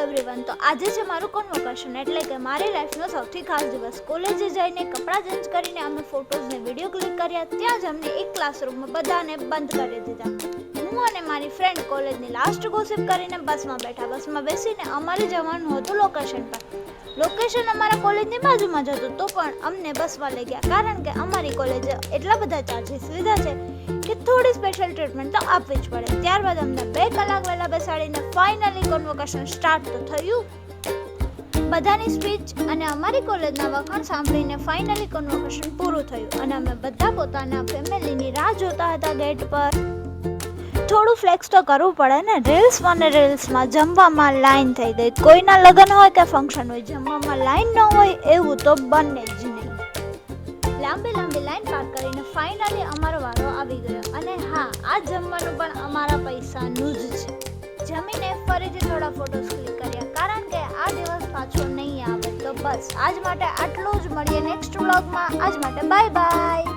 Everyone, તો આજે છે મારું કન્વોકેશન એટલે કે મારી લાઈફનો સૌથી ખાસ દિવસ. કોલેજે જઈને કપડાં ચેન્જ કરીને અમે ફોટોઝ ને વિડીયો ક્લિક કર્યા. ત્યાં જ અમને એક ક્લાસરૂમમાં બધાને બંધ કરી દીધા. હું અને મારી ફ્રેન્ડ કોલેજની લાસ્ટ ગોસિપ કરીને બસમાં બેઠા. બસમાં બેસીને અમારે જવાનું હતું લોકેશન પર. લોકેશન અમારા કોલેજની બાજુમાં જ હતું, તો પણ અમને બસમાં લઈ ગયા કારણ કે અમારી કોલેજે એટલા બધા ચાર્જીસ લીધા છે કે થોડી સ્પેશિયલ ટ્રીટમેન્ટ તો આપવી જ પડે. ત્યારબાદ અમને 2 કલાક વહેલા બેસાડીને ફાઇનલી કન્વોકેશન સ્ટાર્ટ તો થયું. બધાની સ્પીચ અને અમારી કોલેજના વખાણ સાંભળીને ફાઇનલી કન્વોકેશન પૂરું થયું અને અમે બધા પોતાના ફેમિલીની રાહ જોતા હતા ગેટ પર. થોડું ફ્લેક્સ તો કરવું પડે ને. રીલ્સમાં જમવામાં લાઈન થઈ ગઈ. કોઈના લગ્ન હોય કે ફંક્શન હોય, જમવામાં લાઈન ન હોય એવું તો બને જ નહીં. લાંબી લાઈન પાર કરીને ફાઇનલી અમારો વારો આવી ગયો. અને હા, આ જમવાનું પણ અમારા પૈસાનું જ છે. જમીને ફરીથી થોડા ફોટોસ ક્લિક કર્યા કારણ કે આ દિવસ પાછો નહીં આવે. તો બસ આજ માટે આટલું જ. મળીએ નેક્સ્ટ વ્લોગમાં. આજ માટે બાય બાય.